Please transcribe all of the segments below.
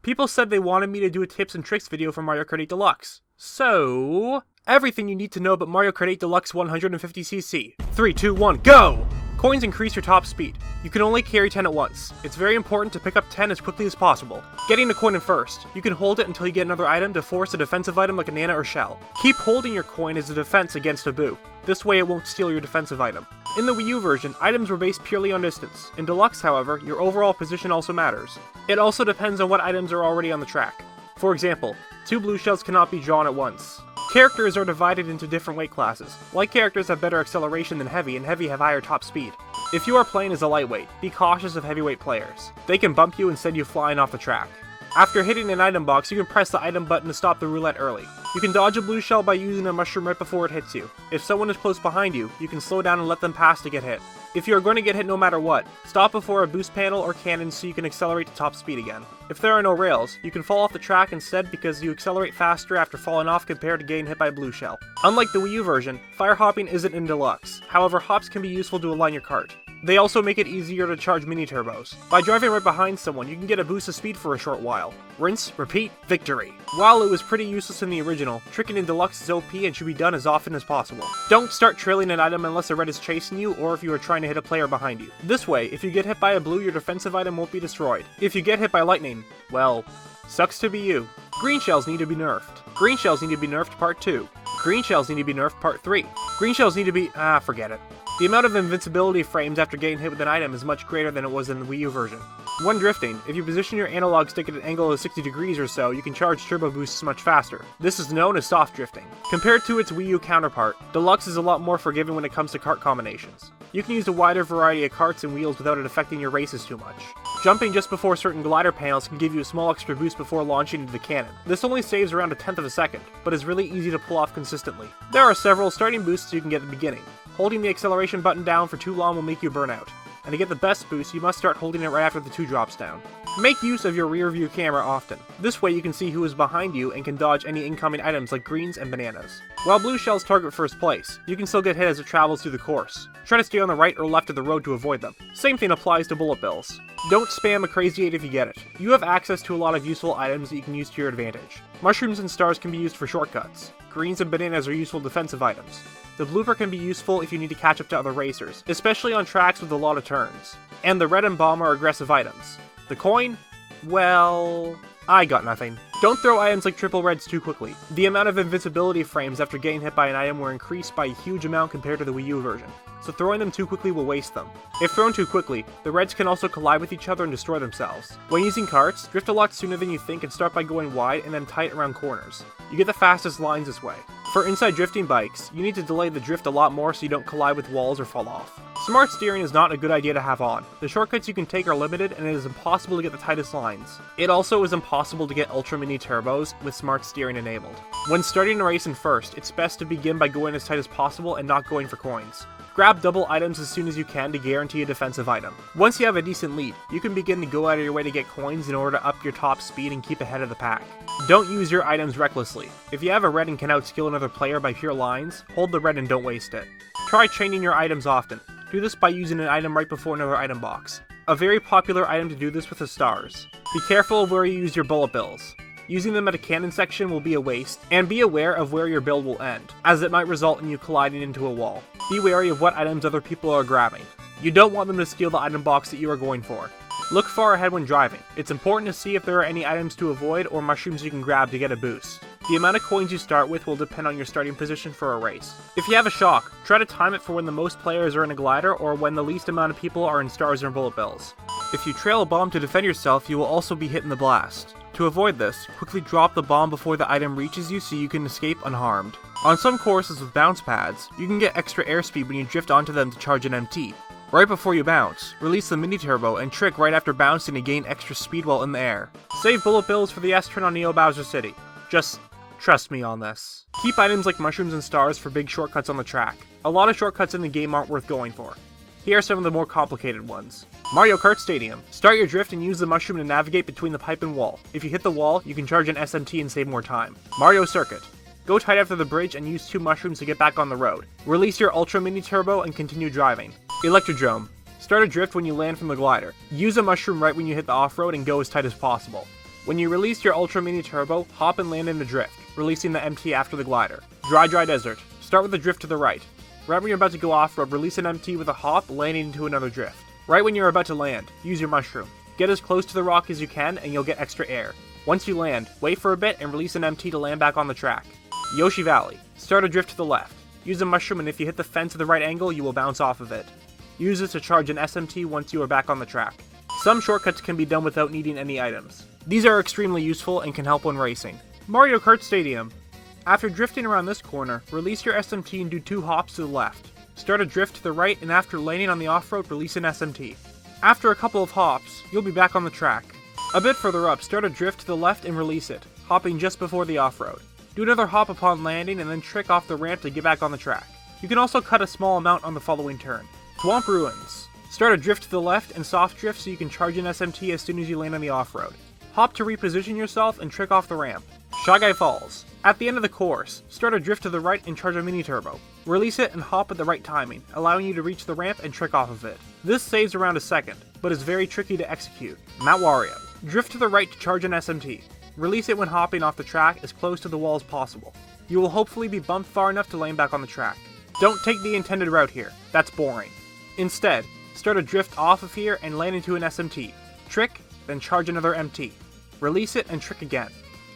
People said they wanted me to do a tips and tricks video for Mario Kart 8 Deluxe. So, everything you need to know about Mario Kart 8 Deluxe 150cc. 3, 2, 1, go! Coins increase your top speed. You can only carry 10 at once. It's very important to pick up 10 as quickly as possible. Getting a coin in first. You can hold it until you get another item to force a defensive item like a Nana or Shell. Keep holding your coin as a defense against a Boo. This way it won't steal your defensive item. In the Wii U version, items were based purely on distance. In Deluxe, however, your overall position also matters. It also depends on what items are already on the track. For example, 2 blue shells cannot be drawn at once. Characters are divided into different weight classes. Light characters have better acceleration than heavy, and heavy have higher top speed. If you are playing as a lightweight, be cautious of heavyweight players. They can bump you and send you flying off the track. After hitting an item box, you can press the item button to stop the roulette early. You can dodge a blue shell by using a mushroom right before it hits you. If someone is close behind you, you can slow down and let them pass to get hit. If you are going to get hit no matter what, stop before a boost panel or cannon so you can accelerate to top speed again. If there are no rails, you can fall off the track instead because you accelerate faster after falling off compared to getting hit by a blue shell. Unlike the Wii U version, fire hopping isn't in Deluxe. However, hops can be useful to align your cart. They also make it easier to charge mini turbos. By driving right behind someone, you can get a boost of speed for a short while. Rinse, repeat, victory. While it was pretty useless in the original, tricking in Deluxe is OP and should be done as often as possible. Don't start trailing an item unless a red is chasing you or if you are trying to hit a player behind you. This way, if you get hit by a blue, your defensive item won't be destroyed. If you get hit by lightning, well, sucks to be you. Green shells need to be nerfed. Green shells need to be nerfed part 2. Green shells need to be nerfed part 3. Green shells need to be... forget it. The amount of invincibility frames after getting hit with an item is much greater than it was in the Wii U version. When drifting, if you position your analog stick at an angle of 60 degrees or so, you can charge turbo boosts much faster. This is known as soft drifting. Compared to its Wii U counterpart, Deluxe is a lot more forgiving when it comes to kart combinations. You can use a wider variety of karts and wheels without it affecting your races too much. Jumping just before certain glider panels can give you a small extra boost before launching into the cannon. This only saves around 1/10 of a second, but is really easy to pull off consistently. There are several starting boosts you can get at the beginning. Holding the acceleration button down for too long will make you burn out. And to get the best boost, you must start holding it right after the 2 drops down. Make use of your rear view camera often. This way you can see who is behind you and can dodge any incoming items like greens and bananas. While blue shells target first place, you can still get hit as it travels through the course. Try to stay on the right or left of the road to avoid them. Same thing applies to bullet bills. Don't spam a crazy 8 if you get it. You have access to a lot of useful items that you can use to your advantage. Mushrooms and stars can be used for shortcuts. Greens and bananas are useful defensive items. The blooper can be useful if you need to catch up to other racers, especially on tracks with a lot of turns. And the red and bomb are aggressive items. The coin? Well... I got nothing. Don't throw items like triple reds too quickly. The amount of invincibility frames after getting hit by an item were increased by a huge amount compared to the Wii U version, so throwing them too quickly will waste them. If thrown too quickly, the reds can also collide with each other and destroy themselves. When using karts, drift a lot sooner than you think and start by going wide and then tight around corners. You get the fastest lines this way. For inside drifting bikes, you need to delay the drift a lot more so you don't collide with walls or fall off. Smart steering is not a good idea to have on. The shortcuts you can take are limited and it is impossible to get the tightest lines. It also is impossible to get ultra mini turbos with smart steering enabled. When starting a race in first, it's best to begin by going as tight as possible and not going for coins. Grab double items as soon as you can to guarantee a defensive item. Once you have a decent lead, you can begin to go out of your way to get coins in order to up your top speed and keep ahead of the pack. Don't use your items recklessly. If you have a red and can outskill another player by pure lines, hold the red and don't waste it. Try chaining your items often. Do this by using an item right before another item box. A very popular item to do this with is stars. Be careful of where you use your bullet bills. Using them at a cannon section will be a waste, and be aware of where your build will end, as it might result in you colliding into a wall. Be wary of what items other people are grabbing. You don't want them to steal the item box that you are going for. Look far ahead when driving. It's important to see if there are any items to avoid or mushrooms you can grab to get a boost. The amount of coins you start with will depend on your starting position for a race. If you have a shock, try to time it for when the most players are in a glider or when the least amount of people are in stars or bullet bills. If you trail a bomb to defend yourself, you will also be hit in the blast. To avoid this, quickly drop the bomb before the item reaches you so you can escape unharmed. On some courses with bounce pads, you can get extra airspeed when you drift onto them to charge an MT. Right before you bounce, release the mini turbo and trick right after bouncing to gain extra speed while in the air. Save bullet bills for the S-turn on Neo Bowser City. Just trust me on this. Keep items like mushrooms and stars for big shortcuts on the track. A lot of shortcuts in the game aren't worth going for. Here are some of the more complicated ones. Mario Kart Stadium. Start your drift and use the mushroom to navigate between the pipe and wall. If you hit the wall, you can charge an SMT and save more time. Mario Circuit. Go tight after the bridge and use 2 mushrooms to get back on the road. Release your Ultra Mini Turbo and continue driving. Electrodrome. Start a drift when you land from the glider. Use a mushroom right when you hit the off-road and go as tight as possible. When you release your Ultra Mini Turbo, hop and land in the drift, releasing the MT after the glider. Dry Desert. Start with the drift to the right. Right when you're about to go off-road, release an MT with a hop, landing into another drift. Right when you're about to land, use your mushroom. Get as close to the rock as you can and you'll get extra air. Once you land, wait for a bit and release an MT to land back on the track. Yoshi Valley. Start a drift to the left. Use a mushroom and if you hit the fence at the right angle, you will bounce off of it. Use it to charge an SMT once you are back on the track. Some shortcuts can be done without needing any items. These are extremely useful and can help when racing. Mario Kart Stadium. After drifting around this corner, release your SMT and do 2 hops to the left. Start a drift to the right and after landing on the off-road, release an SMT. After a couple of hops, you'll be back on the track. A bit further up, start a drift to the left and release it, hopping just before the off-road. Do another hop upon landing and then trick off the ramp to get back on the track. You can also cut a small amount on the following turn. Swamp Ruins. Start a drift to the left and soft drift so you can charge an SMT as soon as you land on the off-road. Hop to reposition yourself and trick off the ramp. Shy Guy Falls. At the end of the course, start a drift to the right and charge a mini turbo. Release it and hop at the right timing, allowing you to reach the ramp and trick off of it. This saves around a second, but is very tricky to execute. Mount Wario. Drift to the right to charge an SMT. Release it when hopping off the track as close to the wall as possible. You will hopefully be bumped far enough to land back on the track. Don't take the intended route here, that's boring. Instead, start a drift off of here and land into an SMT. Trick, then charge another MT. Release it and trick again.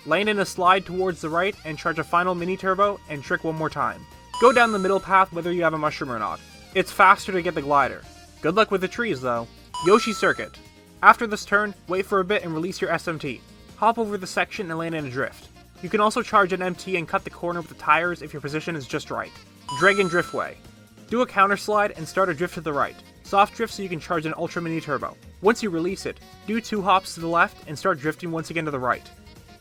Land in a slide towards the right and charge a final mini turbo and trick one more time. Go down the middle path whether you have a mushroom or not. It's faster to get the glider. Good luck with the trees though. Yoshii Circuit. After this turn, wait for a bit and release your SMT. Hop over the section and land in a drift. You can also charge an MT and cut the corner with the tires if your position is just right. Dragon Driftway. Do a counter slide and start a drift to the right. Soft drift so you can charge an Ultra Mini Turbo. Once you release it, do 2 hops to the left and start drifting once again to the right.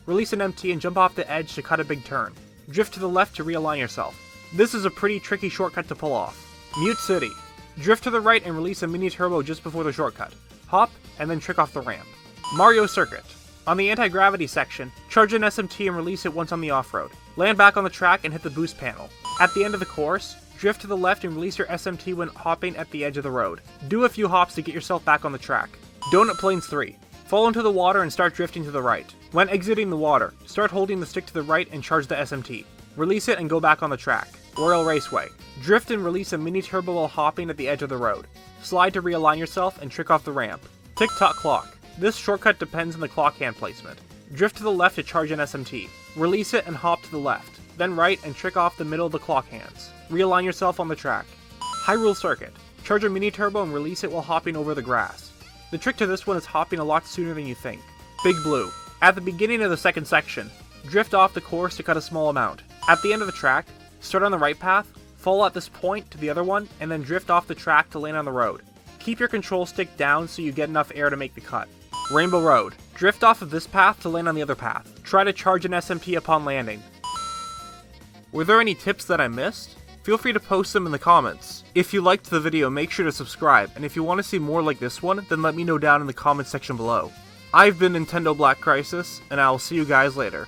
Release an MT and jump off the edge to cut a big turn. Drift to the left to realign yourself. This is a pretty tricky shortcut to pull off. Mute City. Drift to the right and release a mini turbo just before the shortcut. Hop, and then trick off the ramp. Mario Circuit. On the anti-gravity section, charge an SMT and release it once on the off-road. Land back on the track and hit the boost panel. At the end of the course, drift to the left and release your SMT when hopping at the edge of the road. Do a few hops to get yourself back on the track. Donut Plains 3. Fall into the water and start drifting to the right. When exiting the water, start holding the stick to the right and charge the SMT. Release it and go back on the track. Royale Raceway. Drift and release a mini turbo while hopping at the edge of the road. Slide to realign yourself and trick off the ramp. Tick-Tock Clock. This shortcut depends on the clock hand placement. Drift to the left to charge an SMT. Release it and hop to the left, then right and trick off the middle of the clock hands. Realign yourself on the track. Hyrule Circuit. Charge a mini turbo and release it while hopping over the grass. The trick to this one is hopping a lot sooner than you think. Big Blue. At the beginning of the second section, drift off the course to cut a small amount. At the end of the track, start on the right path, fall at this point to the other one, and then drift off the track to land on the road. Keep your control stick down so you get enough air to make the cut. Rainbow Road. Drift off of this path to land on the other path. Try to charge an SMT upon landing. Were there any tips that I missed? Feel free to post them in the comments. If you liked the video, make sure to subscribe, and if you want to see more like this one, then let me know down in the comments section below. I've been Nintendo Black Crisis, and I will see you guys later.